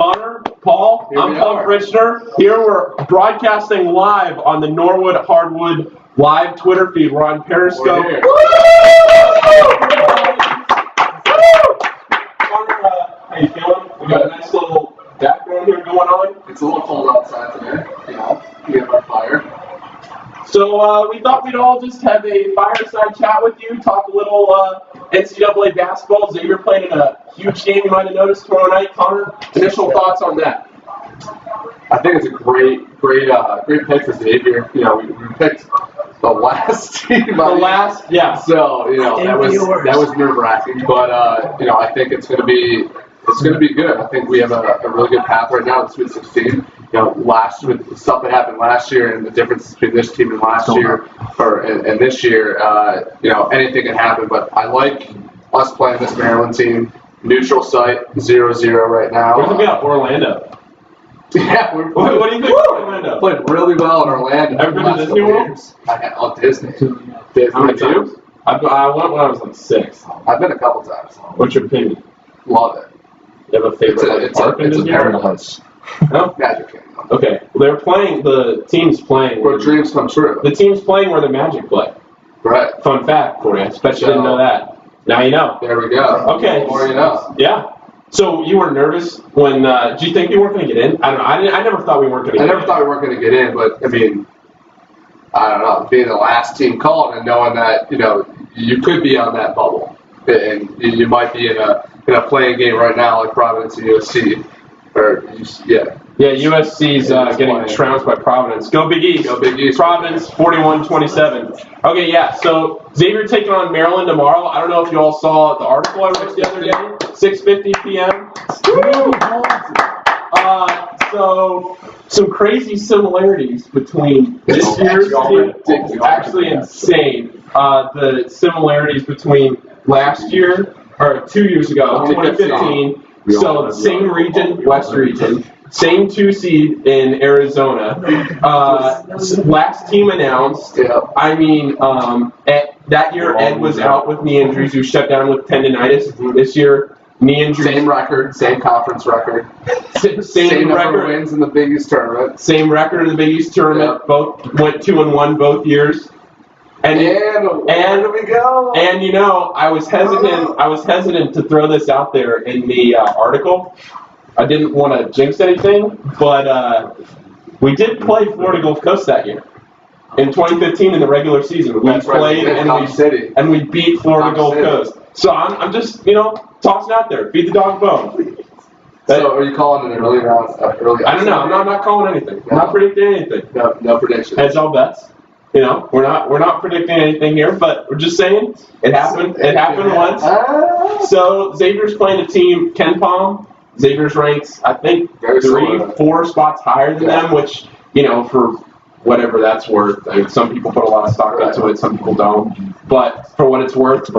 Connor, Paul, I'm Paul Frischner. Here we're broadcasting live on the Norwood Hardwood live Twitter feed. We're on Periscope. Connor, how you feeling? We got a nice little background here going on. It's a little cold outside today, we have our fire. So we thought we'd all just have a fireside chat with you, talk a little NCAA basketball. Xavier playing in a huge game you might have noticed tomorrow night. Connor, initial thoughts on that? I think it's a great pick for Xavier. We picked the last team. Yeah. So that was nerve-wracking, but I think it's going to be good. I think we have a really good path right now in the Sweet 16. With the stuff that happened last year and the difference between this team and last year, and this year, anything can happen. But I like us playing this Maryland team. Neutral site, 0-0 right now. What do you think about Orlando? Yeah, what do you think about Orlando? Played really well in Orlando. Ever been to Disney World? Disney. How many times? I went when I was like 6. I've been a couple times. What's your opinion? Love it. You have a favorite park in Disney World? No? Magic Kingdom. Okay. Well, the team's playing. Where dreams come true. The team's playing where the Magic play. Right. Fun fact for you. I bet you didn't know that. Now you know. There we go. Okay. The more you know. Yeah. So you were nervous when, do you think you weren't going to get in? I don't know. I never thought we weren't going to get in. I never thought we weren't going to get in, but, I don't know, being the last team called and knowing that, you could be on that bubble. And you might be in a playing game right now like Providence and USC. Yeah, USC's getting trounced by Providence. Go Big East. Go Big East. Providence, 41-27. Okay, yeah, so Xavier taking on Maryland tomorrow. I don't know if you all saw the article I wrote the other day, 6:50 p.m. So some crazy similarities between this year's team. It's actually insane. The similarities between last year, or 2 years ago, 2015. So same region, West region, same 2 seed in Arizona. Last team announced. That year Ed was out with knee injuries. He was shut down with tendinitis. This year, knee injuries. Same record, same conference record. Same record. Wins in the Big East tournament. Same record in the Big East tournament. Yep. Both went 2-1 both years. And where do we go? And I was hesitant to throw this out there in the article. I didn't want to jinx anything, but we did play Florida Gulf Coast that year. In 2015 in the regular season. We played and we beat Florida Gulf Coast. So I'm just, tossing out there. Feed the dog bone. So are you calling it an early round? I don't know. I'm not calling anything. No. I'm not predicting anything. No predictions. Heads all bets. We're not predicting anything here, but we're just saying it happened. It happened once. So Xavier's playing a team, Ken Palm. Xavier's ranks, I think, 3-4 spots higher than them, which, for whatever that's worth. I mean, some people put a lot of stock into it, some people don't. But for what it's worth,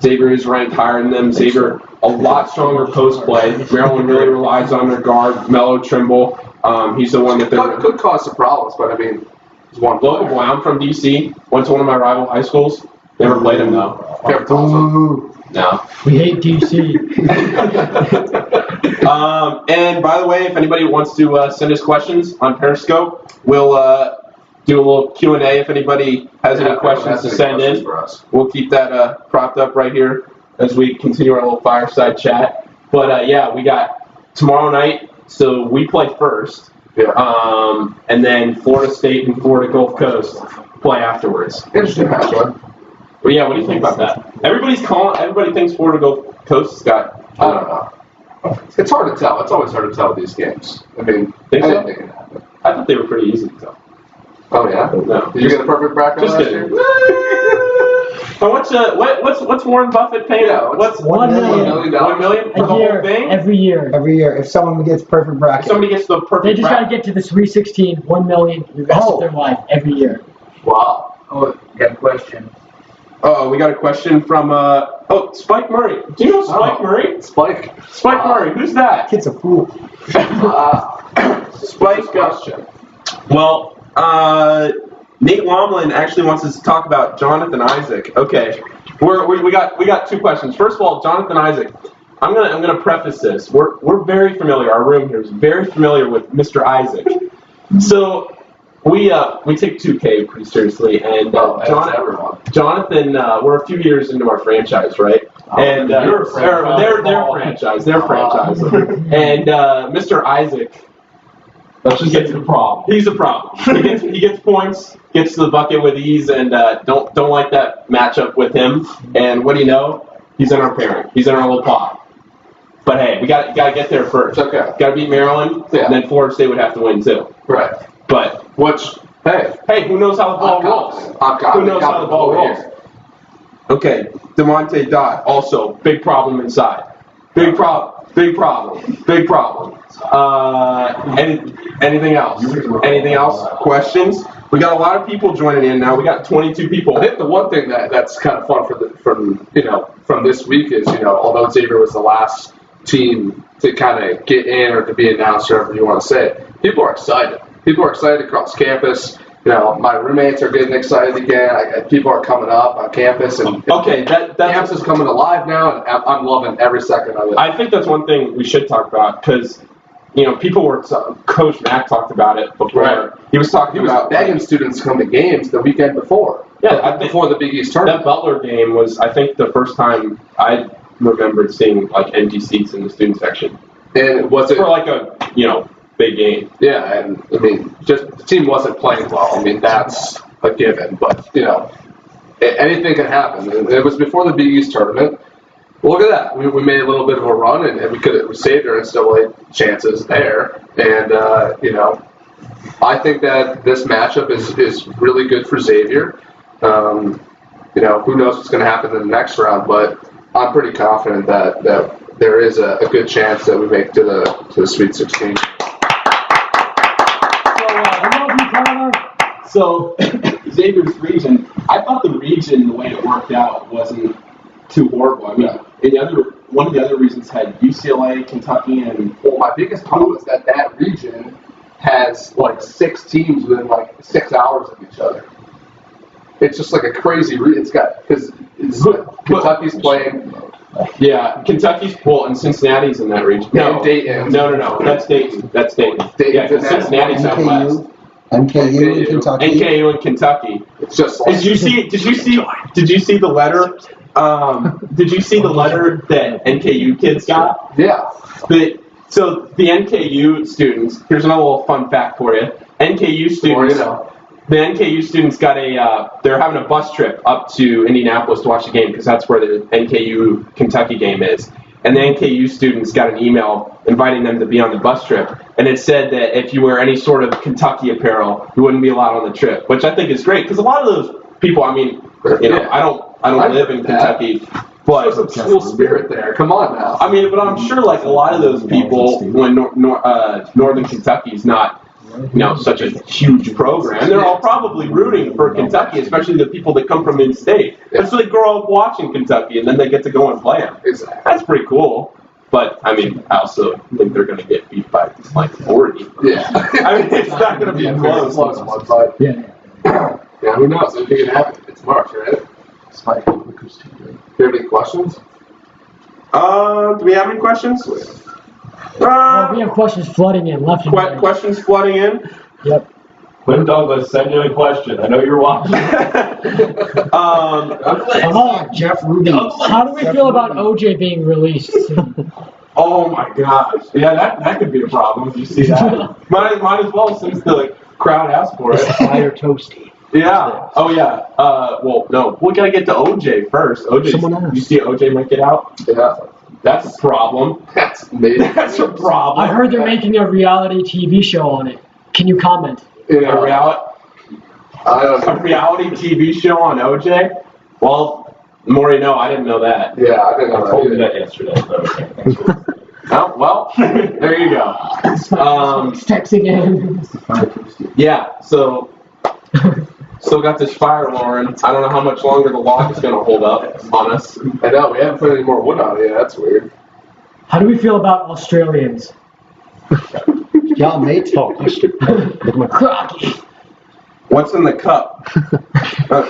Xavier is ranked higher than them. Xavier, a lot stronger post play. Maryland really relies on their guard, Mello Trimble. He's the one that could cause some problems, but he's one local boy. I'm from D.C. Went to one of my rival high schools. Never played him though. No. We hate D.C. And by the way, if anybody wants to send us questions on Periscope, we'll do a little Q&A if anybody has any questions to send in. We'll keep that propped up right here as we continue our little fireside chat. But we got tomorrow night, so we play first. Yeah. And then Florida State and Florida Gulf Coast play afterwards. Interesting matchup. But yeah, what do you think about that? Everybody thinks Florida Gulf Coast has got. I don't know. It's hard to tell. It's always hard to tell with these games. Think anything can happen. I thought they were pretty easy to tell. Oh yeah. No. Did you get a perfect bracket last year? But what's Warren Buffett paying out? What's $1 million? $1 million for the whole thing? Every year. Every year, if someone gets perfect bracket. If somebody gets the perfect they just got to get to the Sweet 16, $1 million the rest of their life every year. Wow. Oh, you got a question. Oh, we got a question from Spike Murray. Do you know Spike Murray? Spike Murray. Who's that? Kid's a fool. Spike. Question. Well, Nate Lomlin actually wants us to talk about Jonathan Isaac. Okay, we got 2 questions. First of all, Jonathan Isaac. I'm gonna preface this. We're very familiar. Our room here is very familiar with Mr. Isaac. So we take 2K pretty seriously, and Jonathan, we're a few years into our franchise, right? And their franchise, and Mr. Isaac. Let's just get to the problem. He's a problem. He gets points, gets to the bucket with ease, and don't like that matchup with him. And what do you know? He's in our pairing. He's in our little pot. But hey, we got to get there first. Okay. Got to beat Maryland, and then Florida State would have to win too. Right. But hey, who knows how the ball rolls? Who knows how the ball rolls? Okay, DeMonte Dodd, also big problem inside. Big problem. Anything else? Anything else? Questions? We got a lot of people joining in now. We got 22 people. I think the one thing that's kind of fun from this week is, although Xavier was the last team to kind of get in or to be announced, or whatever you want to say, people are excited. People are excited across campus. My roommates are getting excited again. People are coming up on campus, and campus is coming alive now, and I'm loving every second of it. I think that's one thing we should talk about, because Coach Mack talked about it before. Right. He was begging students to come to games the weekend before. Yeah, before the Big East tournament. That Butler game was, I think, the first time I remembered seeing empty seats in the student section. And was it for a big game? Yeah, and just the team wasn't playing well. That's a given, but anything can happen. And it was before the Big East tournament. Look at that. We made a little bit of a run, and we saved our NCAA chances there. And I think that this matchup is really good for Xavier. Who knows what's going to happen in the next round, but I'm pretty confident that there is a good chance that we make to the Sweet 16. So Xavier's region, I thought the region, the way it worked out, wasn't too horrible. One of the other reasons had UCLA, Kentucky, and... Well, my biggest problem is that region has 6 teams within 6 hours of each other. It's just a crazy region. Because Kentucky's playing... Yeah, and Cincinnati's in that region. No, Dayton. No, that's Dayton. Yeah, because Cincinnati's out west. NKU and Kentucky. NKU and Kentucky. It's just. Did you see the letter? Did you see the letter that NKU kids got? Yeah. So the NKU students. Here's another little fun fact for you. NKU students. The NKU students got they're having a bus trip up to Indianapolis to watch the game, because that's where the NKU Kentucky game is. And the NKU students got an email inviting them to be on the bus trip, and it said that if you wear any sort of Kentucky apparel, you wouldn't be allowed on the trip, which I think is great, because a lot of those people, I don't live in Kentucky, but there's some school spirit there. Come on now. But I'm sure a lot of those people, when Northern Kentucky's not such a huge program, they're all probably rooting for Kentucky, especially the people that come from in-state. Yeah. So they grow up watching Kentucky, and then they get to go and play them. Exactly. That's pretty cool. But, I also think they're going to get beat by, 40. Yeah. It's not going to be close. Yeah, who knows? Anything can happen. It's March, right? Spike. Do you have any questions? Do we have any questions? We have questions flooding in left and right. Questions flooding in? Yep. Quinn Douglas, send you a question. I know you're watching. Come on, Jeff Ruby. How do we feel about OJ being released soon? Oh my gosh. Yeah, that could be a problem if you see that. might as well, since the crowd asked for it. Fire toasty. Yeah. Oh yeah. Well, no. We gotta get to OJ first. You see OJ might get out? Yeah. That's a problem. That's a problem. I heard they're making a reality TV show on it. Can you comment? A reality TV show on OJ? Well, the more you know. I didn't know that. Yeah, I didn't know I told you that yesterday. Oh, well, there you go. Texting in. Yeah, so still got this fire, Lauren. I don't know how much longer the log is going to hold up on us. I know, we haven't put any more wood on it. Yeah, that's weird. How do we feel about Australians? Y'all mates talk. Crocky. What's in the cup?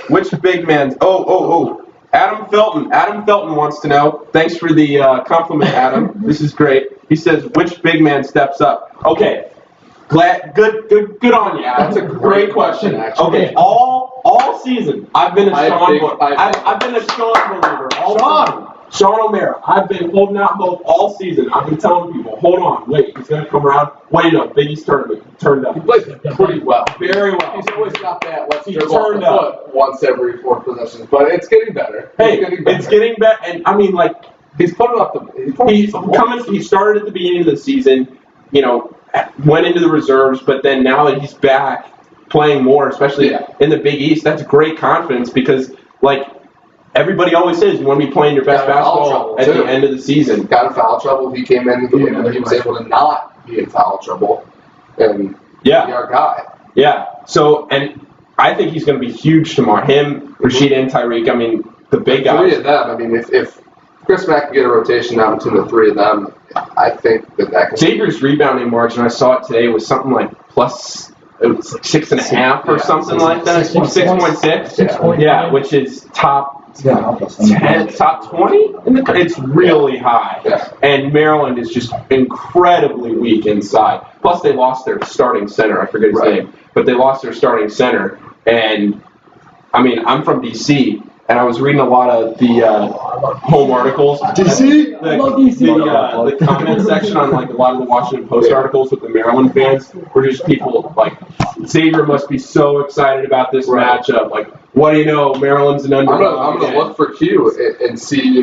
Which big man? Oh. Adam Felton wants to know. Thanks for the compliment, Adam. This is great. He says, which big man steps up? Okay. Good on you. That's a great question. Actually. Okay, all season I've been a Sean believer. Sean O'Mara. I've been holding out hope all season. I've been telling people, hold on, wait, he's gonna come around. Wait up, Big East tournament turned up. He plays pretty well. Very well. He's always got that. Let's He dribble off turned the up. foot once every 4 possessions, but it's getting better. It's getting better, and I mean, like, he's putting up he started at the beginning of the season, went into the reserves, but then now that he's back playing more, especially in the Big East, that's great confidence because, like, everybody always says you want to be playing your best basketball at the end of the season. Got in foul trouble. He came in and he was able to not be in foul trouble and be our guy. Yeah. So, and I think he's going to be huge tomorrow. Him, Rashid, and Tyreek. I mean, the big guys. 3 of them. I mean, if Chris Mack can get a rotation now between the 3 of them, I think that can. Xavier's rebounding margin, I saw it today, was something like plus. It was 6.5 or something like that. 6.6. Yeah, which is top 10, top 20 in the country. It's really high. Yeah. And Maryland is just incredibly weak inside. Plus, they lost their starting center. I forget his name, but they lost their starting center. And I mean, I'm from DC, and I was reading a lot of the home articles. DC? The comment section on like a lot of the Washington Post articles with the Maryland fans were just people like, Xavier must be so excited about this matchup. Like, what do you know? Maryland's an underdog. I'm gonna look for Q and see,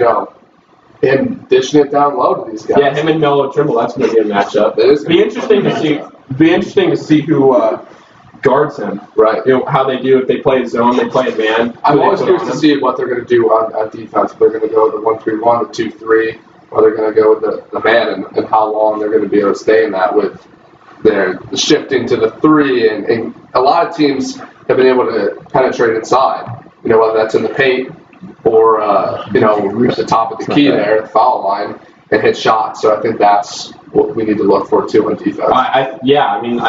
him dishing it down low to these guys. Yeah, him and Melo Trimble. That's gonna be a matchup. Be interesting to see who guards him. Right. How they do if they play zone, they play a man. I'm always curious to see what they're going to do on defense. If they're going to go the 1-3-1, the 2-3, or they're going to go with the man, and how long they're going to be able to stay in that with their shifting to the 3. And a lot of teams have been able to penetrate inside. Whether that's in the paint or the top of the key there, the foul line, and hit shots. So I think that's what we need to look for too on defense. I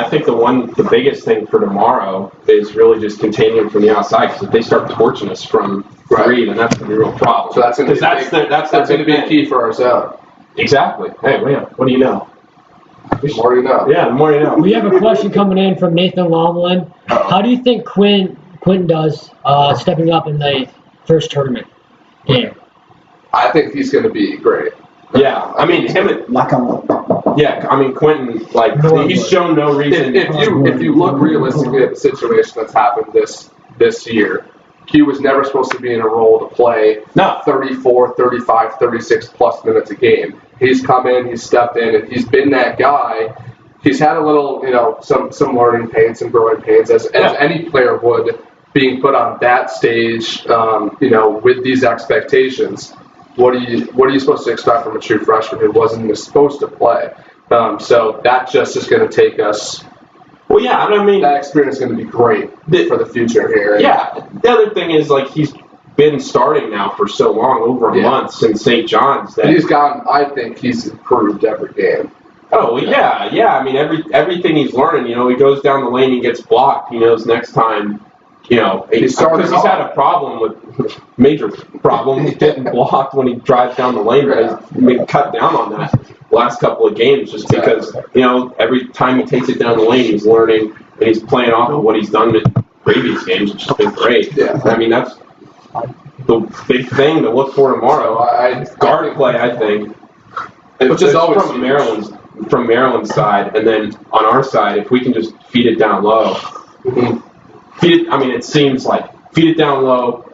think the biggest thing for tomorrow is really just containing them from the outside, because if they start torching us from 3, then that's going to be a real problem. So that's going to be a key for our zone. Exactly. Hey, man, what do you know? The more you know. Yeah, the more you know. We have a question coming in from Nathan Lomlin. How do you think Quinn does stepping up in the first tournament game? I think he's going to be great. Yeah, I mean, Quentin, he's shown no reason. If you look realistically at the situation that's happened this year, Q was never supposed to be in a role to play 34, 35, 36 plus minutes a game. He's come in, he's stepped in, and he's been that guy. He's had a little, some learning pains, some growing pains, as any player would, being put on that stage, with these expectations. What are you supposed to expect from a true freshman who wasn't even supposed to play? So that just is going to take us. Well, yeah, I mean, that experience is going to be great for the future here. Yeah. The other thing is, he's been starting now for so long, over a month since St. John's. That I think he's improved every game. Oh, yeah. I mean, everything he's learning, he goes down the lane, he gets blocked. He knows next time. He's had a problem with major problem getting blocked when he drives down the lane, but he's been cut down on that last couple of games just because, every time he takes it down the lane, he's learning and he's playing off of what he's done in previous games, which has been great. Yeah. I mean, that's the big thing to look for tomorrow. Guard play, I think. Which is always from Maryland's side, and then on our side, if we can just feed it down low. Mm-hmm. It seems like feed it down low,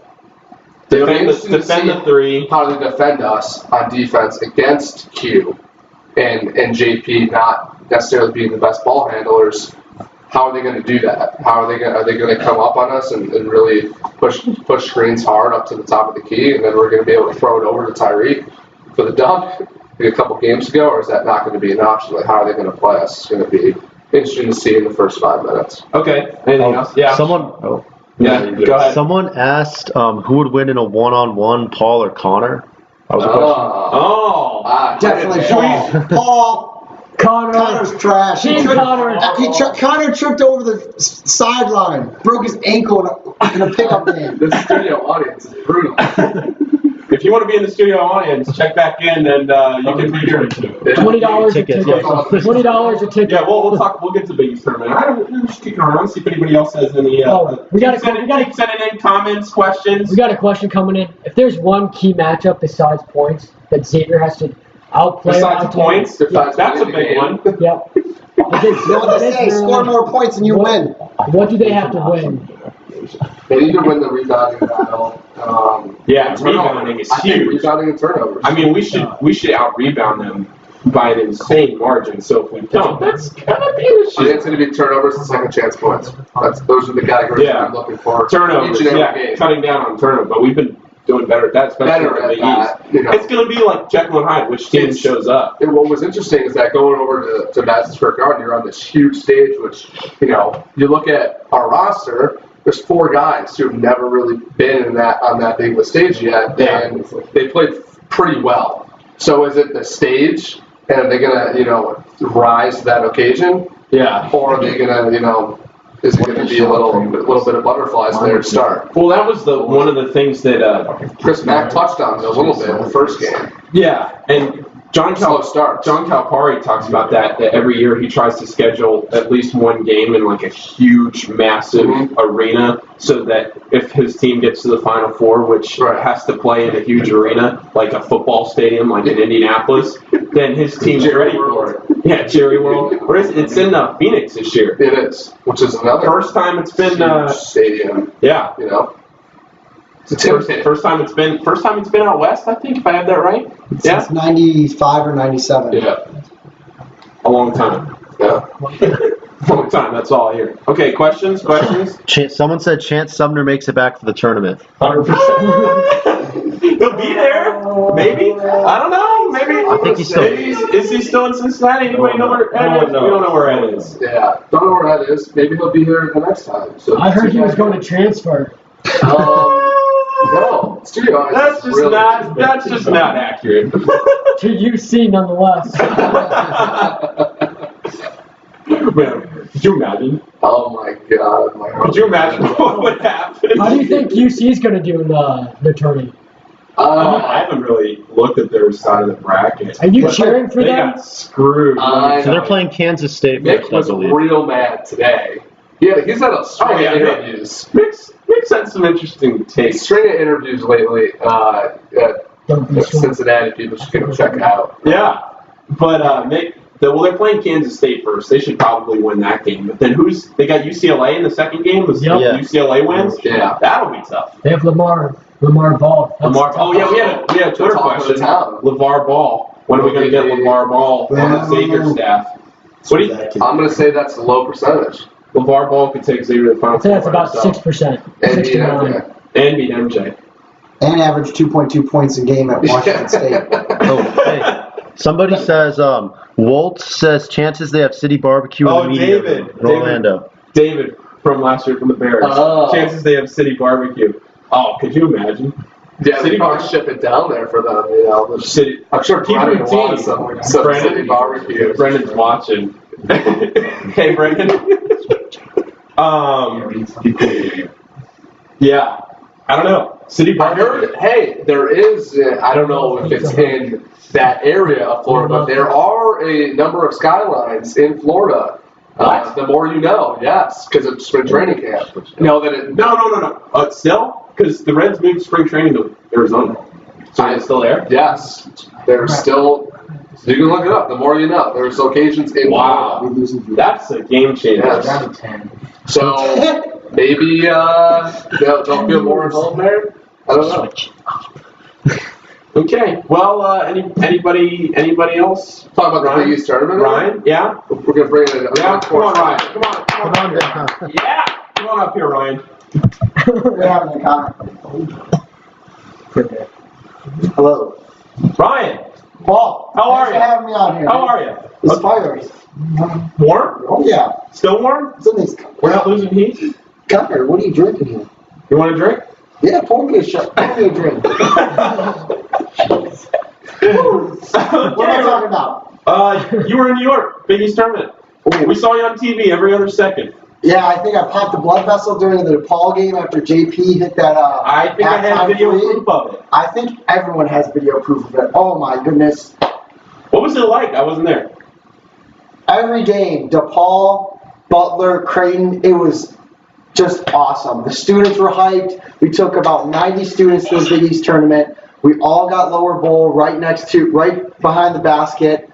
defend the 3. How they defend us on defense against Q and JP not necessarily being the best ball handlers. How are they going to do that? Are they going to come up on us and really push screens hard up to the top of the key, and then we're going to be able to throw it over to Tyreek for the dunk a couple games ago, or is that not going to be an option? How are they going to play us? It's going to be interesting to see in the first 5 minutes. Okay. Anything else? Yeah. Go ahead. Someone asked who would win in a one-on-one, Paul or Connor. That was a question. Definitely Paul. Paul. Connor's trash. Team Connor. Connor tripped over the sideline, broke his ankle in a pickup game. The studio audience is brutal. If you want to be in the studio audience, check back in and you can be here. $20 a ticket. $20 a ticket. Yeah, we'll talk. We'll get to the Biggie tournament. I'm just kicking around. See if anybody else has any. We got sending in comments, questions. We got a question coming in. If there's one key matchup besides points that Xavier has to outplay, Besides points, that's a big one. Yep. You know what they say? Score more points and you win. What do they have to win? They need to win the rebounding battle. Yeah, rebounding is I think huge. rebounding and turnovers. I mean, we should out rebound them by an insane margin. So if we don't, that's gonna be an I think issue. it's going to be turnovers and second chance points. Those are the categories Yeah. I'm looking for. Turnovers, Each and every yeah, game. cutting down on turnovers, but we've been doing better at that, especially Better in at the that, East. you know. It's gonna be like Jekyll and Hyde, which team shows up. And what was interesting is that going over to Madison Square Garden, you're on this huge stage, which, you know, you look at our roster, there's 4 guys who have never really been on that big of a stage yet, and they played pretty well. So is it the stage, and are they gonna, you know, rise to that occasion, Yeah. or are they gonna, you know, is it gonna be a little bit of butterflies there to start? Well, that was one of the things that. Chris Mack touched on it a little bit in the first game. Yeah, and John Calipari talks about that every year he tries to schedule at least one game in like a huge, massive arena, so that if his team gets to the Final Four, which has to play in a huge arena, like a football stadium, like in Indianapolis, then his team's ready for it. Yeah, Jerry World. It's in Phoenix this year. It is, which is another first time it's been huge stadium. Yeah, you know. First time it's been out west, I think, if I have that right. Since 95 or 97. Yeah. A long time. Yeah. Long time, that's all I hear. Okay, questions? Someone said Chance Sumner makes it back for the tournament. 100%. He'll be there. Maybe. I don't know. Maybe. I think he's still. Is he still in Cincinnati? Anybody know where Ed is? We don't know where Ed is. Yeah. Don't know where that is. Maybe he'll be here the next time. So I heard he was going to transfer. No. Studio. That's just not accurate. To UC nonetheless. Man, could you imagine? Oh my God. Could you imagine what would happen? How do you think UC is going to do in the tournament? I haven't really looked at their side of the bracket. Are you cheering for they them? Got screwed. So they're playing Kansas State Mick next, was I believe. real mad today. He's had a string of interviews. Mick's had some interesting takes. String of interviews lately at Cincinnati. People should go check out. Yeah, but they're playing Kansas State first. They should probably win that game. But then they got UCLA in the second game? Yep. UCLA wins? Yeah. That'll be tough. They have Lamar Ball. Oh, yeah, we had a Twitter question. LeVar Ball. When are we going to get LeVar Ball on the Xavier staff? What do you think? I'm going to say that's a low percentage. LeVar Ball could take Xavier to the Final I'd say that's about 6%. And 6 to 9. And beat MJ. And average 2.2 points a game at Washington State. Oh, hey. Somebody says, Walt says chances they have city barbecue in the media in Orlando. David from last year from the Bears. Chances they have city barbecue. Oh, could you imagine? Yeah, they probably ship it down there for them, you know. City. I'm sure Brendan wants some city barbecue. Brendan's watching. Hey, Brendan. Yeah. I don't know. City barbecue. Hey, there is, I don't know if it's in that area of Florida, but there are a number of skylines in Florida. The more you know, yes, because it's spring training camp. No. Still? Because the Reds moved spring training to Arizona. So it's still there? Yes. They're still, you can look it up. The more you know. There's locations in Florida. That's a game changer. Yes. So maybe they'll feel more involved there. I don't know. Okay. Well, anybody else? Talk about the Big East tournament. Ryan? Yeah. We're gonna bring it in. Yeah. Come on, Ryan. Come on. Yeah. Come on up here, Ryan. We're having a comment. Hello. Ryan. Paul. How are Thanks you? for having me out here. How are you? It's fires. Warm? Oh, yeah. Still warm? Something's We're not losing heat? Connor, what are you drinking here? You want a drink? Yeah, pour me a shot. Pour me a drink. What am I talking about? You were in New York, Big East tournament. We saw you on TV every other second. Yeah, I think I popped a blood vessel during the DePaul game after JP hit that. I think I had video proof of it. I think everyone has video proof of it. Oh my goodness. What was it like? I wasn't there. Every game, DePaul, Butler, Creighton, it was just awesome. The students were hyped. We took about 90 students to the Big East tournament. We all got lower bowl right behind the basket.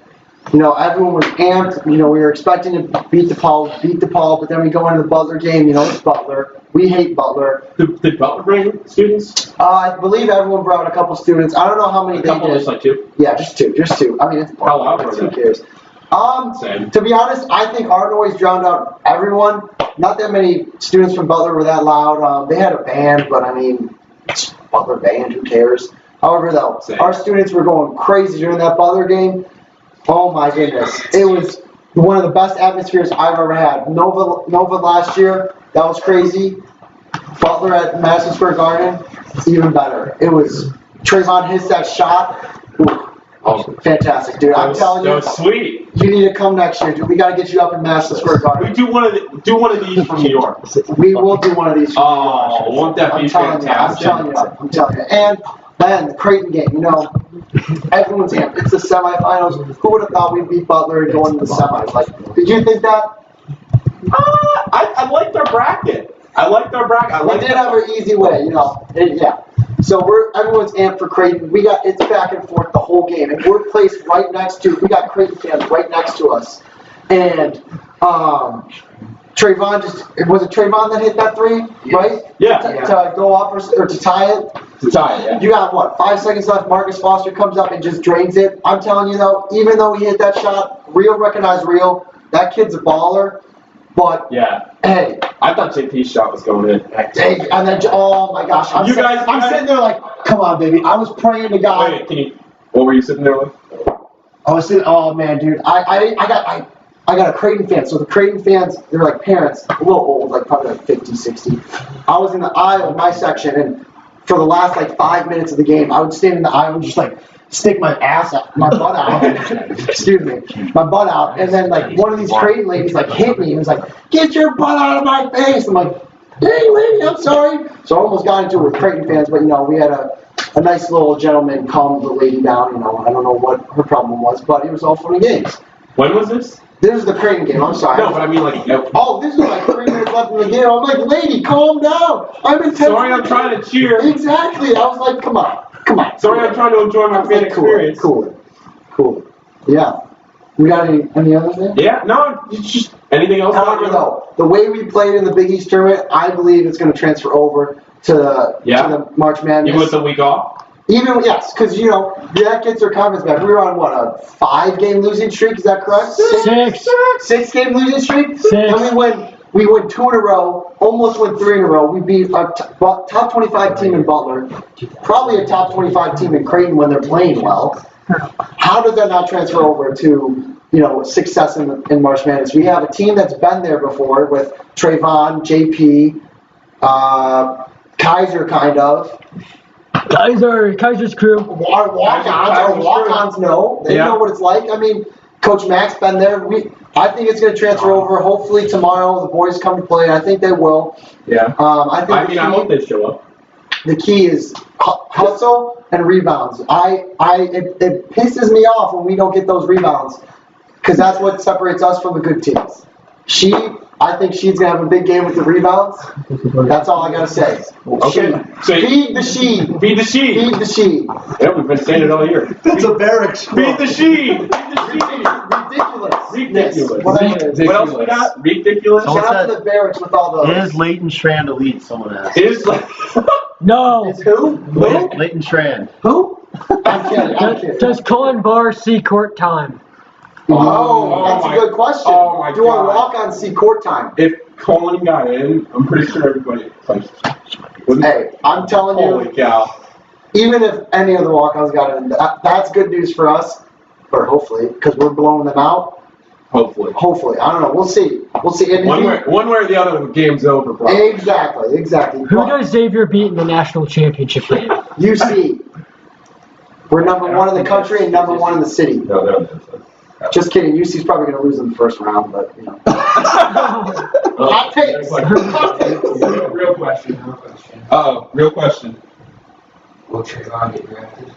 You know, everyone was amped. You know, we were expecting to beat DePaul, but then we go into the Butler game. You know, it's Butler. We hate Butler. Did Butler bring students? I believe everyone brought a couple students. I don't know how many A couple, they did. just like two? Yeah, just two. I mean, it's How loud were who they? cares? Same. To be honest, I think our noise drowned out everyone. Not that many students from Butler were that loud. They had a band, but I mean, it's Butler band. Who cares? However, though, Same. our students were going crazy during that Butler game. Oh my goodness. It was one of the best atmospheres I've ever had. Nova last year, that was crazy. Butler at Madison Square Garden, even better. It was, Trayvon hits that shot. Ooh, fantastic, dude. I'm telling you. That was sweet. You need to come next year, dude. We got to get you up in Madison Square We Garden. do one of these from New York. We will do one of these. Oh, won't that be fantastic? I'm telling you. And then the Creighton game, you know, everyone's amped. It's the semifinals. Who would have thought we'd beat Butler and go into the semis? Like, did you think that? I liked our bracket. We did have an easy way, you know. Yeah. So everyone's amped for Creighton. It's back and forth the whole game, and we're placed right next to. We got Creighton fans right next to us, and Trayvon was it Trayvon that hit that three, right? Yeah. To go off or to tie it. Yeah. You got what? 5 seconds left. Marcus Foster comes up and just drains it. I'm telling you though, even though he hit that shot, real recognize real. That kid's a baller. But Yeah. hey, I thought JP's shot was going in. hey, and then oh my gosh, I'm sitting there like, come on, baby. I was praying to God. Wait, what were you sitting there with? I was sitting. Oh man, dude. I got a Creighton fan. So the Creighton fans, they're like parents, a little old, like probably like 50, 60. I was in the aisle of my section, and for the last like 5 minutes of the game, I would stand in the aisle and just like stick my butt out, excuse me, my butt out, and then like one of these Creighton ladies like hit me and was like, get your butt out of my face. I'm like, dang lady, I'm sorry. So I almost got into it with Creighton fans, but you know, we had a nice little gentleman calm the lady down, you know, I don't know what her problem was, but it was all fun and games. When was this? This is the Creighton game, I'm sorry. No, but I mean like. Oh, this is like 3 minutes left in the game. I'm like, lady, calm down. I'm in Sorry, I'm trying to cheer. Exactly. I was like, come on. Sorry, I'm trying to enjoy my fan experience. Cool. Yeah. We got any other thing? Yeah, no, it's just anything else? However, though, the way we played in the Big East tournament, I believe it's going to transfer over to the March Madness. Even with the week off? Yes, because, you know, that gets their confidence back. We were on, what, a 5-game losing streak? Is that correct? 6. 6-game losing streak? 6. And we won 2 in a row, almost won 3 in a row. We beat a top 25 team in Butler, probably a top 25 team in Creighton when they're playing well. How does that not transfer over to, you know, success in March Madness? We have a team that's been there before with Trayvon, JP, Kaiser, kind of. Kaiser's crew. Our walk-ons know. They know what it's like. I mean, Coach Mack's been there. I think it's going to transfer over. Hopefully tomorrow the boys come to play. I think they will. Yeah. I hope they show up. The key is hustle and rebounds. It pisses me off when we don't get those rebounds because that's what separates us from the good teams. I think she's going to have a big game with the rebounds. That's all I got to say. Okay. So feed the she. Feed the she. Feed the she. Yeah, we've been saying it all year. It's a barracks. Feed the she. Ridiculous. What else we got? Ridiculous. Someone Shout out to said, the barracks with all the. is Leighton Strand elite? Someone asked. Is like. No. Is who? Leighton Strand. Who? I'm kidding. Does Cullen Barr see court time? Oh, that's a good question. Oh my Do God. I walk on see court time? If Colin got in, I'm pretty sure everybody plays. Hey, I'm telling you. Holy cow. Even if any of the walk-ons got in, that's good news for us, or hopefully, because we're blowing them out. Hopefully. I don't know. We'll see. And One way or the other, the game's over, bro. Exactly. Who does Xavier beat in the national championship game? UC. We're number 1 in the country and number 1 in the city. No, Just kidding. UC's probably going to lose in the first round, but you know. Hot takes. Hot takes. Real question. Oh, real question. Will Trayvon get drafted?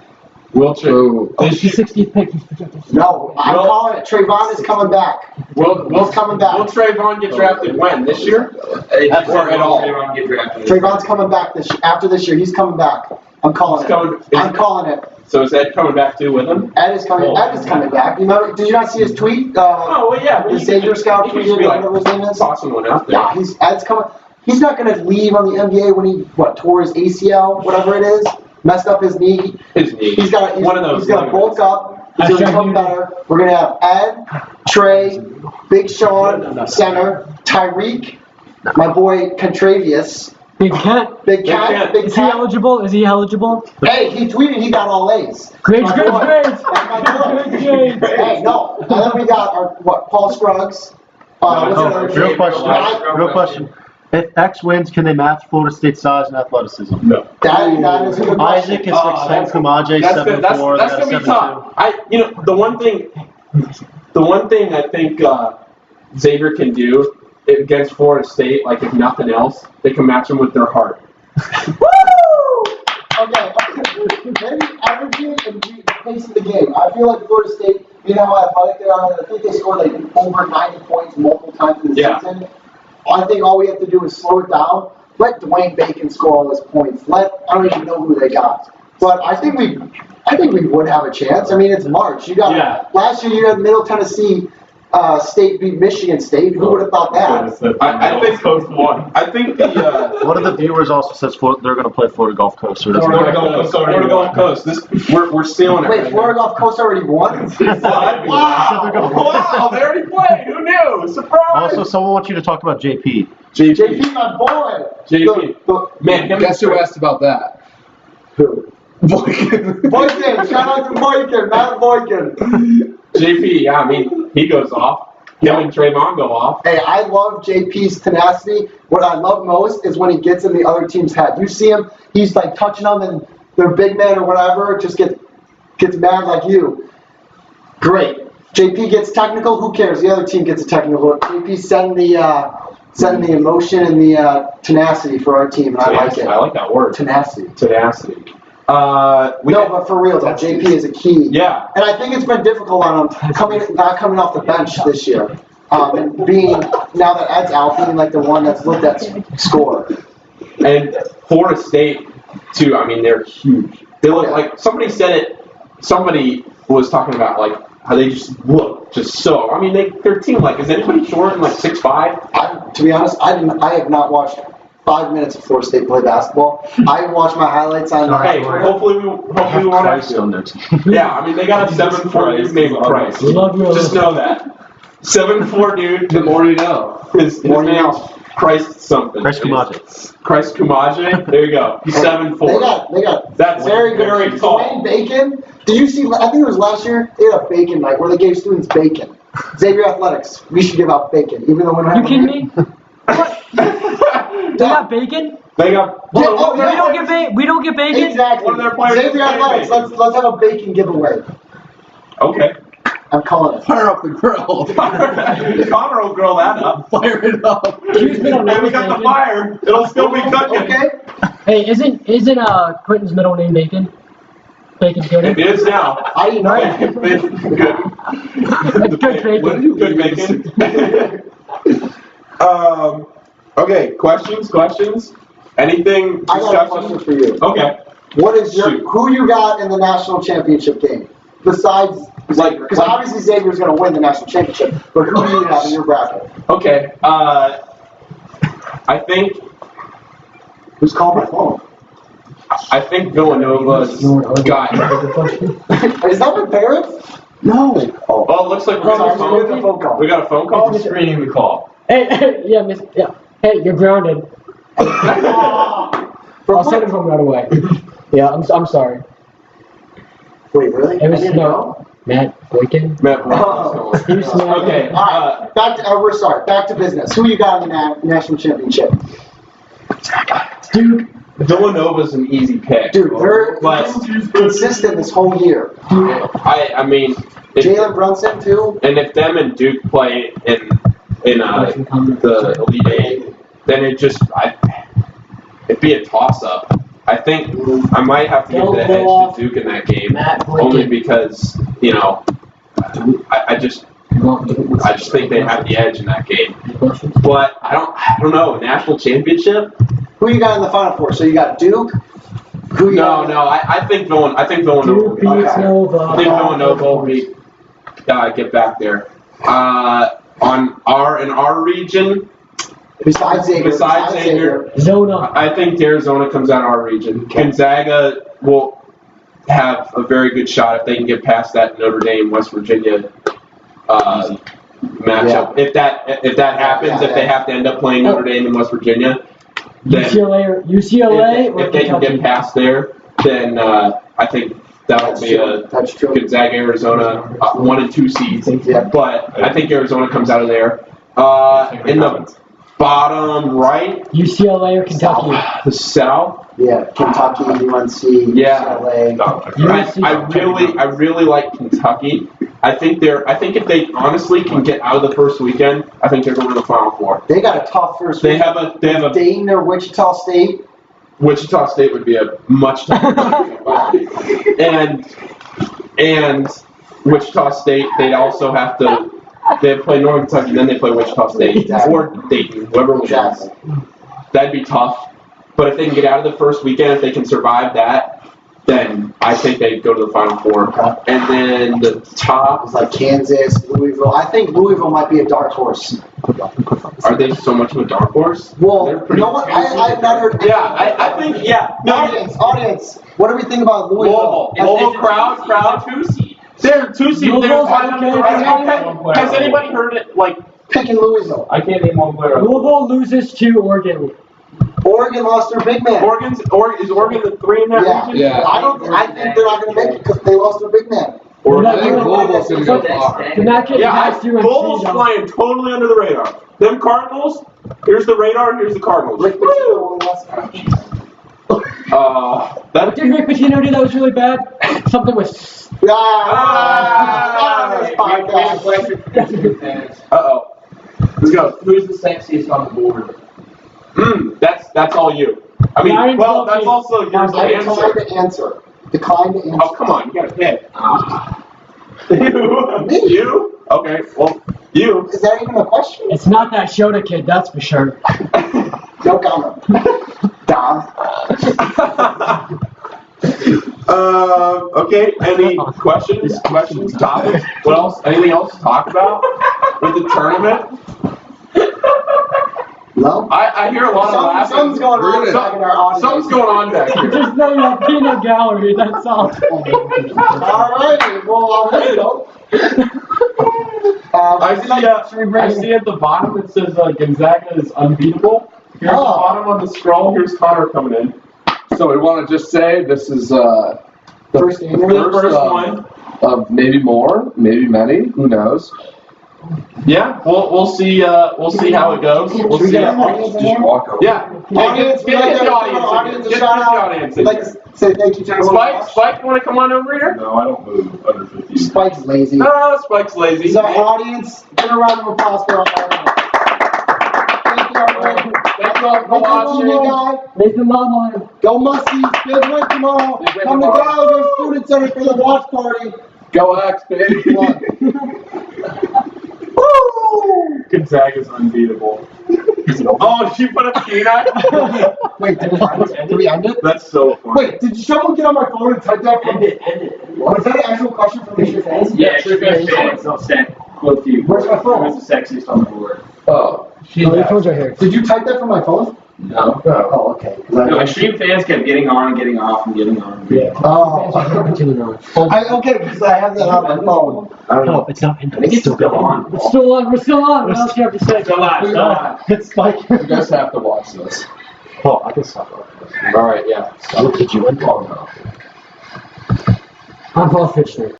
Will He's 60th pick. He's projected. No, I'm calling it. Trayvon is coming back. Will's coming back. Will Trayvon get drafted when? This year? Or at all? Trayvon get drafted? Trayvon's coming back after this year. He's coming back. I'm calling it. I'm calling it. So is Ed coming back too with him? Ed is coming back. You remember? Did you not see his tweet? Oh well, yeah. The Xavier Scout tweeted, whatever his name is. Toss someone out there. Yeah, Ed's coming. He's not going to leave on the NBA when he tore his ACL, whatever it is, messed up his knee. He's got to bulk up. He's going to become better. We're going to have Ed, Trey, Big Sean, center, Tyreek, my boy Contravius. Big Cat. Is he eligible? Hey, he tweeted he got all A's. Grades. Hey, no. And then we got our Paul Scruggs. Real question. If X wins, can they match Florida State size and athleticism? No. That is a good question. Isaac is 6'10", Kamaje 7'4". That's gonna be tough. The one thing I think Xavier can do against Florida State, like if nothing else, they can match them with their heart. Woo! Okay. Maybe averaging and the pace of the game. I feel like Florida State, you know how athletic they are. I think they scored like over 90 points multiple times in the season. I think all we have to do is slow it down. Let Dwayne Bacon score all his points. I don't even know who they got. But I think we would have a chance. I mean, it's March. Last year you had Middle Tennessee State beat Michigan State. Who would have thought that? I think Coast won. I think one of the viewers also says they're going to play Florida Gulf Coast. Florida Gulf Coast. We're stealing it. Wait, Florida Gulf Coast already won? Wow! They already played. Who knew? Surprise! Also, someone wants you to talk about JP. JP, my boy. JP. Man, guess who asked about that? Who? Boykin. Shout out to Boykin, not Boykin. JP, yeah, I mean, he goes off. Him and Trayvon go off. Hey, I love JP's tenacity. What I love most is when he gets in the other team's head. You see him, he's like touching them, and their big man or whatever just gets mad like you. Great. JP gets technical. Who cares? The other team gets a technical. JP's setting the emotion and the tenacity for our team, and I like it. I like that word. Tenacity. But for real though, JP is a key. Yeah. And I think it's been difficult on him not coming off the bench this year. And being, now that Ed's out, being like the one that's looked at score. And Florida State, too, I mean, they're huge. They look like, somebody was talking about, like, how they just look so, I mean, their team, like, is anybody shorter than, like, 6'5"? To be honest, I have not watched 5 minutes of Florida State play basketball. I watch my highlights on. Hey, hopefully we won't have to. Yeah, I mean they got a 7'4" dude named Price. Just know that 7'4" dude. The more you know. His name's Christ something. Christ Kumaje. Christ Kumaje. There you go. He's 7'4". They got. That's very very good. tall. Dwayne Bacon. Did you see? I think it was last year. They had a bacon night where they gave students bacon. Xavier Athletics. We should give out bacon, even though we're not. You kidding me? What? They got bacon? They got. We don't get bacon. Exactly. One of their players Xavier Athletics. Let's have a bacon giveaway. Okay. I'm calling it. Fire up the grill. Connor will grill that up. Fire it up. And we got the fire. It'll still be cooking. Okay. Hey, isn't Quentin's middle name Bacon? Bacon's good. It is now. I didn't know that. Good bacon. Good bacon. Okay, questions? Anything? I got a question for you. Okay. What is who you got in the national championship game? Besides, because obviously Xavier's going to win the national championship, but who do you have in your bracket? Okay. I think. Who's calling my phone? I think Villanova's got. Is that my parents? No. Oh, it looks like we got a phone call. We got a phone call? Who's screening the call? Hey, yeah. Hey, you're grounded. I'll send it home right away. Yeah, I'm sorry. Wait, really? It was Matt Boykin. Okay. All right. We're sorry. Back to business. Who you got in the national championship? Duke. Villanova's an easy pick. Dude, they're But consistent this whole year. I mean, Jalen Brunson too. and if them and Duke play in the Elite Eight, then it'd be a toss-up. I think I might have to give the edge to Duke in that game, only because I just think they have the edge in that game. But I don't know. National championship? Who you got in the Final Four? So you got Duke. No. I think Villanova. I think Villanova will get back there. In our region. Besides Xavier. Zona. I think Arizona comes out of our region. Gonzaga will have a very good shot if they can get past that Notre Dame West Virginia matchup. If that happens, if they have to end up playing Notre Dame and West Virginia, then UCLA if they can get past there, then I think that'll be a Gonzaga Arizona 1 and 2 seeds. But I think Arizona comes out of there. In the bottom right, UCLA or Kentucky? The South. Yeah, Kentucky, UNC, UCLA. I really like Kentucky. I think if they honestly can get out of the first weekend, I think they're going to the Final Four. They got a tough first weekend. They have a Dayton or Wichita State. Wichita State would be a much tougher and Wichita State, they also have to. They play Northern Kentucky, then they play Wichita State or Dayton, whoever wins. That'd be tough. But if they can get out of the first weekend, if they can survive that, then I think they go to the Final Four. And then the top is like Kansas, Louisville. I think Louisville might be a dark horse. Are they so much of a dark horse? Well, you know what? I've not heard. I think. Audience. What do we think about Louisville? Louisville crowd 2 seed. They're 2 seed. Has anybody heard it picking Louisville? I can't name one player. Louisville loses to Oregon. Oregon lost their big man. Is Oregon the 3 in that region? Yeah. I think they're not going to make it because they lost their big man. I think Louisville's going to go far. Louisville's flying totally under the radar. Them Cardinals, here's the radar, here's the Cardinals. What did Rick Pitino do that was really bad? Something with... Uh-oh. Let's go. Who's the sexiest on the board? That's all you. I mean, well, that's also your answer. Decline to answer. Oh, come on, you gotta pick. You? Okay, well, you. Is that even a question? It's not that Shota kid, that's for sure. No comment. Dom. Okay, any questions? Topics? What else? Anything else to talk about with the tournament? No? I hear a lot of laughing. Something's going on back in our audience. Something's going on back here. Just know you're a peanut gallery, that's all. Alrighty, well, there you go. I see at the bottom it says Gonzaga is unbeatable. Here's the bottom on the scroll. Here's Connor coming in. So we want to just say this is the first one of maybe more, maybe many. Who knows? Yeah, we'll see. We'll see how it goes. We'll see. Just walk over. Yeah. Get the audience. Get the audience. I'd like to say thank you to everyone. Spike, you want to come on over here? No, I don't move under 50. Spike's lazy. No, Spike's lazy. So audience, give a round of applause for our audience. Thank you, everyone. Thank you all for watching. Nathan Longline. Go Muskies. Big win tomorrow. Come to Gallagher Student Center for the watch party. Go X, baby. Woo! Gonzaga's unbeatable. Oh, did you put a peanut? Wait, did we end it? That's so funny. Wait, did someone get on my phone and type that? End it. Was that an actual question from Mr. Fans? Yeah, it's your fans. I'll send quote to you. Where's my phone? Who's the sexiest on the board? Oh. Your phone's right here. Did you type that from my phone? No. Oh, okay. No, extreme fans kept getting on, getting off, and getting on. Yeah. Oh. Okay, because I have that on my phone. I don't know. It's not. I think it's still on. It's still on. We're still on. What else do you have to say? Still on. It's like. You guys have to watch this. Oh, I can stop. All right, yeah. Did you win? I'm Paul Fisher.